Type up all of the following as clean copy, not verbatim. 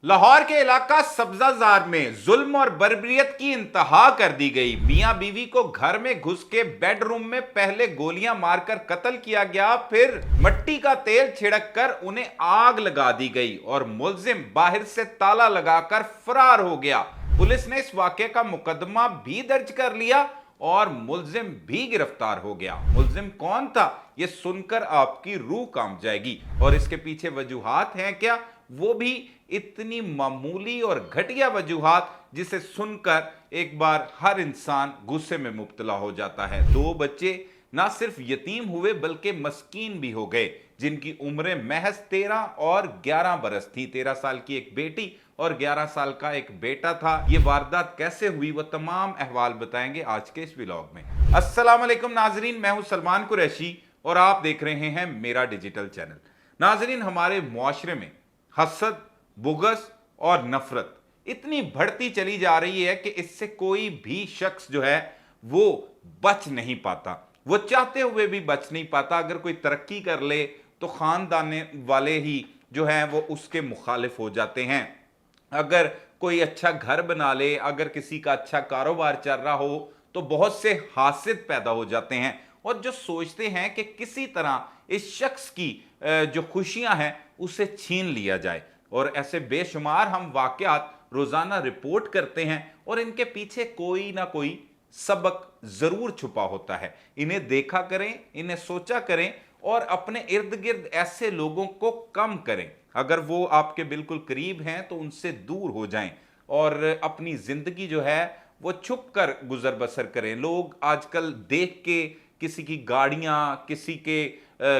लाहौर के इलाका सब्जाजार में जुल्म और बर्बरियत की इंतहा कर दी गई। मियां बीवी को घर में घुस के बेडरूम में पहले गोलियां मारकर कत्ल किया गया, फिर मट्टी का तेल छिड़क कर उन्हें आग लगा दी गई और मुलजिम बाहर से ताला लगाकर फरार हो गया। पुलिस ने इस वाकये का मुकदमा भी दर्ज कर लिया और मुलजिम भी गिरफ्तार हो गया। मुलजिम कौन था, यह सुनकर आपकी रूह कांप जाएगी और इसके पीछे वजूहात हैं क्या, वो भी इतनी मामूली और घटिया वजूहात जिसे सुनकर एक बार हर इंसान गुस्से में मुब्तला हो जाता है। दो बच्चे ना सिर्फ यतीम हुए बल्कि मस्कीन भी हो गए, जिनकी उम्रें महज 13 और 11 बरस थी। 13 साल की एक बेटी और 11 साल का एक बेटा था। ये वारदात कैसे हुई, वो तमाम अहवाल बताएंगे आज के इस व्लॉग में। अस्सलाम वालेकुम नाजरीन, मैं हूं सलमान कुरैशी और आप देख रहे हैं मेरा डिजिटल चैनल। नाजरीन, हमारे मुआशरे में हसद, बुग़्ज़ और नफरत इतनी बढ़ती चली जा रही है कि इससे कोई भी शख्स जो है वो बच नहीं पाता। वो चाहते हुए भी बच नहीं पाता। अगर कोई तरक्की कर ले तो खानदान वाले ही जो हैं वो उसके मुखालिफ हो जाते हैं। अगर कोई अच्छा घर बना ले, अगर किसी का अच्छा कारोबार चल रहा हो तो बहुत से हासिद पैदा हो जाते हैं और जो सोचते हैं कि किसी तरह इस शख्स की जो खुशियां हैं उसे छीन लिया जाए। और ऐसे बेशुमार हम वाकयात रोजाना रिपोर्ट करते हैं और इनके पीछे कोई ना कोई सबक जरूर छुपा होता है। इन्हें देखा करें, इन्हें सोचा करें और अपने इर्द गिर्द ऐसे लोगों को कम करें। अगर वो आपके बिल्कुल करीब हैं तो उनसे दूर हो जाएं और अपनी जिंदगी जो है वो छुप कर गुजर बसर करें। लोग आजकल देख के किसी की गाड़ियां, किसी के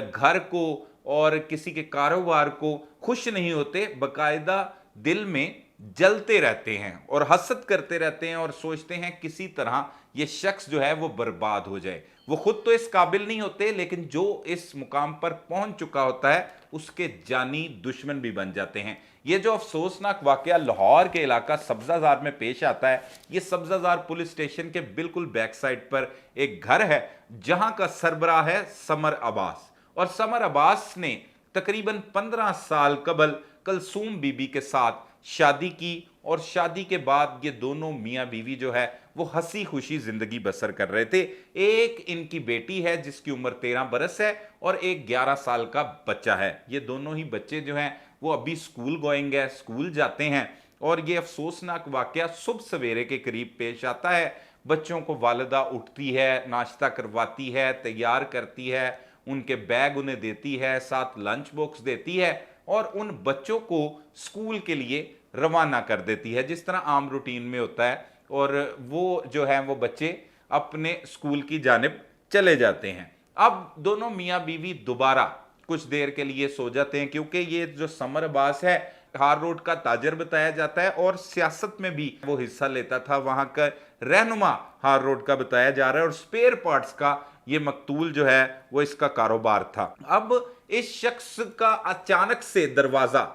घर को और किसी के कारोबार को खुश नहीं होते, बकायदा दिल में जलते रहते हैं और हसद करते रहते हैं और सोचते हैं किसी तरह यह शख्स जो है वो बर्बाद हो जाए। वो खुद तो इस काबिल नहीं होते, लेकिन जो इस मुकाम पर पहुंच चुका होता है उसके जानी दुश्मन भी बन जाते हैं। ये जो अफसोसनाक वाकया लाहौर के इलाका सब्जाजार में पेश आता है, ये सब्जाजार पुलिस स्टेशन के बिल्कुल बैक साइड पर एक घर है जहां का सरबराह है समर अब्बास। और समर अब्बास ने तकरीबन 15 साल कबल कलसूम बीबी के साथ शादी की और शादी के बाद ये दोनों मियां बीवी जो है वो हंसी खुशी जिंदगी बसर कर रहे थे। एक इनकी बेटी है जिसकी उम्र 13 बरस है और एक 11 साल का बच्चा है। ये दोनों ही बच्चे जो हैं वो अभी स्कूल गोइंग है, स्कूल जाते हैं। और ये अफसोसनाक वाकया सुबह सवेरे के करीब पेश आता है। बच्चों को वालिदा उठती है, नाश्ता करवाती है, तैयार करती है, उनके बैग उन्हें देती है, साथ लंच बॉक्स देती है और उन बच्चों को स्कूल के लिए रवाना कर देती है जिस तरह आम रूटीन में होता है। और वो जो है वो बच्चे अपने स्कूल की जानिब चले जाते हैं। अब दोनों मियाँ बीवी दोबारा कुछ देर के लिए सो जाते हैं, क्योंकि ये जो समर अब्बास है हार रोड का ताजर बताया जाता है और सियासत में भी वो हिस्सा लेता था। वहां का रहनुमा हार रोड का बताया जा रहा है और स्पेयर पार्ट्स का ये मकतूल जो है वो इसका कारोबार था। अब इस शख्स का अचानक से दरवाजा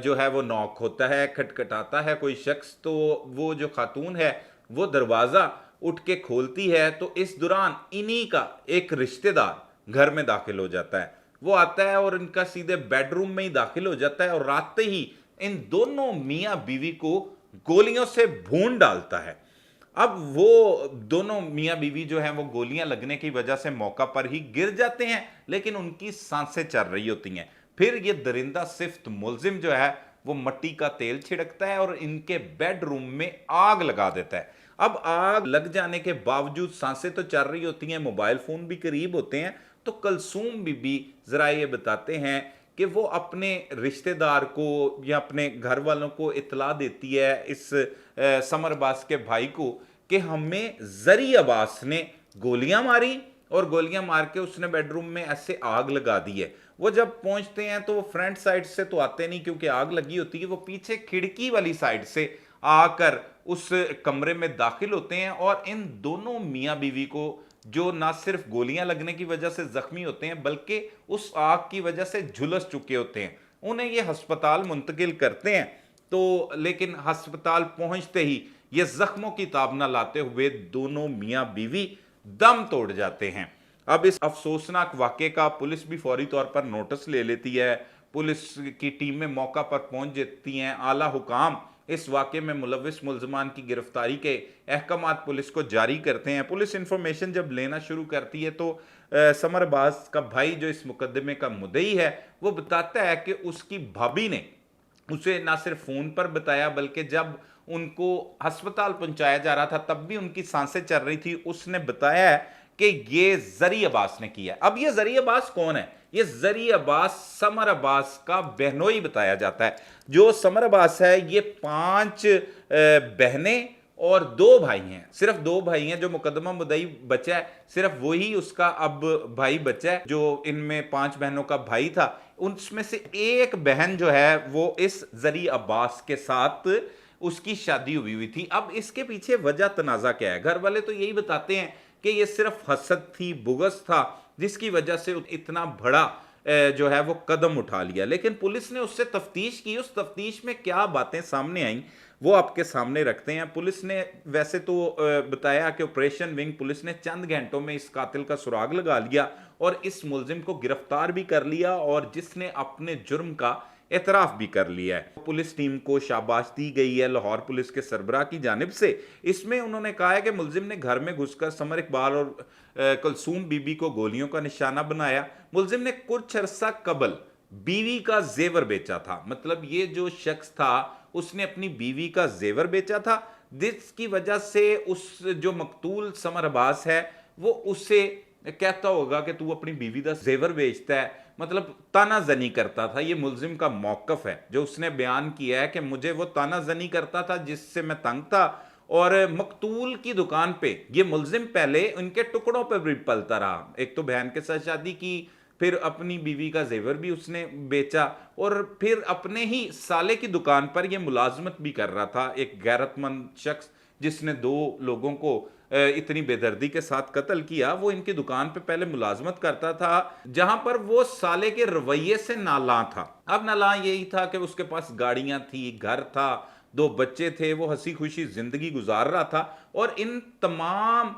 जो है वो नॉक होता है, खटखटाता है कोई शख्स। तो वो जो खातून है वो दरवाजा उठ के खोलती है तो इस दौरान इन्हीं का एक रिश्तेदार घर में दाखिल हो जाता है। वो आता है और इनका सीधे बेडरूम में ही दाखिल हो जाता है और आते ही इन दोनों मियां बीवी को गोलियों से भून डालता है। अब वो दोनों मियां बीवी जो हैं वो गोलियां लगने की वजह से मौका पर ही गिर जाते हैं, लेकिन उनकी सांसें चल रही होती हैं। फिर ये दरिंदा सिफ्त मुलजिम जो है वो मट्टी का तेल छिड़कता है और इनके बेडरूम में आग लगा देता है। अब आग लग जाने के बावजूद सांसें तो चल रही होती हैं, मोबाइल फोन भी करीब होते हैं। तो कलसूम बीबी जरा ये बताते हैं कि वो अपने रिश्तेदार को या अपने घर वालों को इतला देती है इस समर अब्बास के भाई को कि हमें जरी अब्बास ने गोलियां मारी और गोलियां मार के उसने बेडरूम में ऐसे आग लगा दी है। वो जब पहुंचते हैं तो वो फ्रंट साइड से तो आते नहीं क्योंकि आग लगी होती है, वो पीछे खिड़की वाली साइड से आकर उस कमरे में दाखिल होते हैं और इन दोनों मियां बीवी को, जो ना सिर्फ गोलियां लगने की वजह से जख्मी होते हैं बल्कि उस आग की वजह से झुलस चुके होते हैं, उन्हें ये हस्पताल मुंतकिल करते हैं। तो लेकिन हस्पताल पहुंचते ही ये जख्मों की ताब न लाते हुए दोनों मियां बीवी दम तोड़ जाते हैं। अब इस अफसोसनाक वाकये का पुलिस भी फौरी तौर पर नोटिस ले लेती है। पुलिस की टीमें मौका पर पहुंच जाती हैं। आला हुकाम इस वाक़े में मुलविस मुल्ज़मान की गिरफ्तारी के अहकामात पुलिस को जारी करते हैं। पुलिस इंफॉर्मेशन जब लेना शुरू करती है तो समर अब्बास का भाई जो इस मुकदमे का मुद्दई है वो बताता है कि उसकी भाभी ने उसे ना सिर्फ फोन पर बताया बल्कि जब उनको अस्पताल पहुंचाया जा रहा था तब भी उनकी सांसें चल रही थी। उसने बताया है कि ये जरी अब्बास ने किया। अब ये जरी अब्बास कौन है? ये जरी अब्बास समर अब्बास का बहनोई बताया जाता है। जो समर अब्बास है ये 5 बहनें और 2 भाई हैं। सिर्फ 2 भाई हैं। जो मुकदमा मुद्दई बचा है सिर्फ वही उसका अब भाई बचा है। जो इनमें 5 बहनों का भाई था उसमें से एक बहन जो है वो इस जरी अब्बास के साथ उसकी शादी हुई थी। अब इसके पीछे वजह तनाजा क्या है? घर वाले तो यही बताते हैं कि ये सिर्फ हसद थी, बुग़्ज़ था, जिसकी वजह से इतना बड़ा जो है वो कदम उठा लिया। लेकिन पुलिस ने उससे तफ्तीश की। उस तफ्तीश में क्या बातें सामने आई वो आपके सामने रखते हैं। पुलिस ने वैसे तो बताया कि ऑपरेशन विंग पुलिस ने चंद घंटों में इस कातिल का सुराग लगा लिया और इस मुलजिम को गिरफ्तार भी कर लिया और जिसने अपने जुर्म का एतराफ भी कर लिया है। पुलिस टीम को शाबाश दी गई है लाहौर पुलिस के सरबराह की जानिब से। इसमें उन्होंने कहा है कि मुलजिम ने घर में घुसकर समर इकबाल और कुलसूम बीबी को गोलियों का निशाना बनाया। मुलजिम ने कुछ अरसा कबल बीवी का जेवर बेचा था। मतलब ये जो शख्स था उसने अपनी बीवी का जेवर बेचा था, जिसकी वजह से उस जो मकतूल समर अब्बास है वो उससे कहता होगा कि तू अपनी बीवी का जेवर बेचता है। मतलब तानाजनी करता था। ये मुलजिम का मौकफ है जो उसने बयान किया है कि मुझे वो तानाजनी करता था जिससे मैं तंग था। और मकतूल की दुकान पे ये मुलजिम पहले उनके टुकड़ों पर भी पलता रहा। एक तो बहन के साथ शादी की, फिर अपनी बीवी का जेवर भी उसने बेचा और फिर अपने ही साले की दुकान पर यह मुलाजमत भी कर रहा था। एक गैरतमंद शख्स जिसने 2 लोगों को इतनी बेदर्दी के साथ कत्ल किया वो इनकी दुकान पे पहले मुलाजमत करता था, जहां पर वो साले के रवैये से नाला था। अब नाला यही था कि उसके पास गाड़ियां थी, घर था, 2 बच्चे थे, वो हंसी खुशी जिंदगी गुजार रहा था। और इन तमाम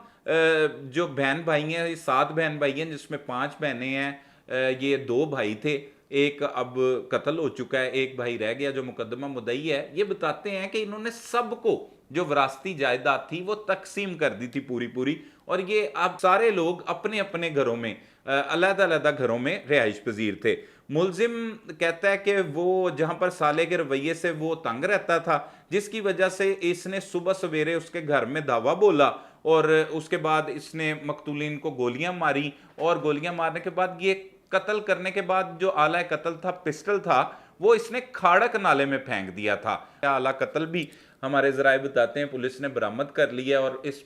जो बहन भाई हैं, ये 7 बहन भाई हैं जिसमें 5 बहनें हैं, ये 2 भाई थे, एक अब कत्ल हो चुका है, एक भाई रह गया जो मुकदमा मुद्दई है। ये बताते हैं कि इन्होंने सबको जो विरासती जायदाद थी वो तकसीम कर दी थी पूरी पूरी। और ये अब सारे लोग अपने अपने घरों में अलग-अलग घरों में रिहाइश पजीर थे। मुलजिम कहता है कि वो जहां पर साले के रवैये से वो तंग रहता था, जिसकी वजह से इसने सुबह सवेरे उसके घर में धावा बोला और उसके बाद इसने मकतूलीन को गोलियां मारी। और गोलियां मारने के बाद ये कत्ल करने के बाद जो आला कत्ल था, पिस्टल था, वो इसने खाड़क नाले में फेंक दिया था। आला कत्ल भी हमारे ज़राए बताते हैं पुलिस ने बरामद कर लिया और इस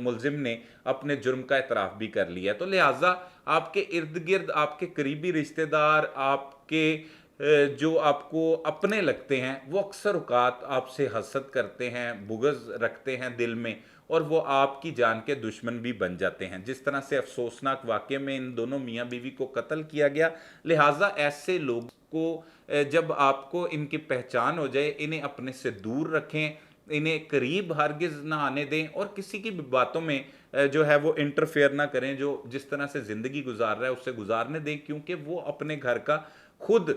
मुलजिम ने अपने जुर्म का एतराफ़ भी कर लिया। तो लिहाजा आपके इर्द गिर्द आपके करीबी रिश्तेदार, आपके जो आपको अपने लगते हैं, वो अक्सर औकात आपसे हसद करते हैं, बुग़्ज़ रखते हैं दिल में और वो आपकी जान के दुश्मन भी बन जाते हैं। जिस तरह से अफसोसनाक वाक़े में इन दोनों मियाँ बीवी को कत्ल किया गया, लिहाजा ऐसे लोग को जब आपको इनकी पहचान हो जाए इन्हें अपने से दूर रखें, इन्हें करीब हरगिज़ ना आने दें और किसी की भी बातों में जो है वो इंटरफेयर ना करें। जो जिस तरह से ज़िंदगी गुजार रहा है उससे गुजारने दें, क्योंकि वो अपने घर का खुद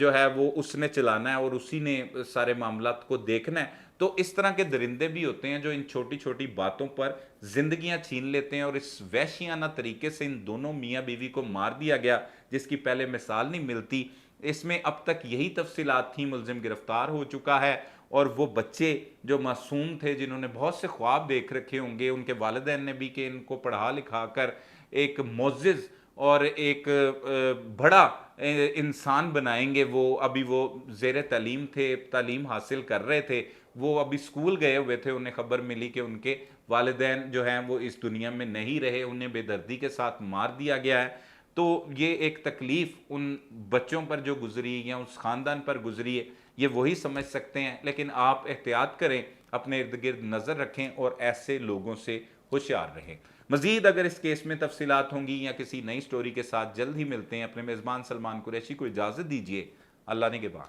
जो है वो उसने चलाना है और उसी ने सारे मामलात को देखना है। तो इस तरह के दरिंदे भी होते हैं जो इन छोटी छोटी बातों पर जिंदगियां छीन लेते हैं और इस वहशियाना तरीके से इन दोनों मियाँ बीवी को मार दिया गया जिसकी पहले मिसाल नहीं मिलती। इसमें अब तक यही तफसीलात थी। मुलजिम गिरफ्तार हो चुका है और वो बच्चे जो मासूम थे, जिन्होंने बहुत से ख्वाब देख रखे होंगे, उनके वालिदैन ने भी कि इनको पढ़ा लिखा कर एक मोअज़्ज़िज़ और एक बड़ा इंसान बनाएंगे। वो अभी वो ज़ेर तालीम थे, तालीम हासिल कर रहे थे, वो अभी स्कूल गए हुए थे, उन्हें खबर मिली कि उनके वालिदैन जो हैं वो इस दुनिया में नहीं रहे, उन्हें बेदर्दी के साथ मार दिया गया है। तो ये एक तकलीफ़ उन बच्चों पर जो गुजरी या उस ख़ानदान पर गुजरी है, ये वही समझ सकते हैं। लेकिन आप एहतियात करें, अपने इर्द गिर्द नज़र रखें और ऐसे लोगों से होशियार रहें। मज़ीद अगर इस केस में तफसीलात होंगी या किसी नई स्टोरी के साथ जल्द ही मिलते हैं। अपने मेज़बान सलमान कुरैशी को इजाज़त दीजिए। अल्लाह ने के बाद।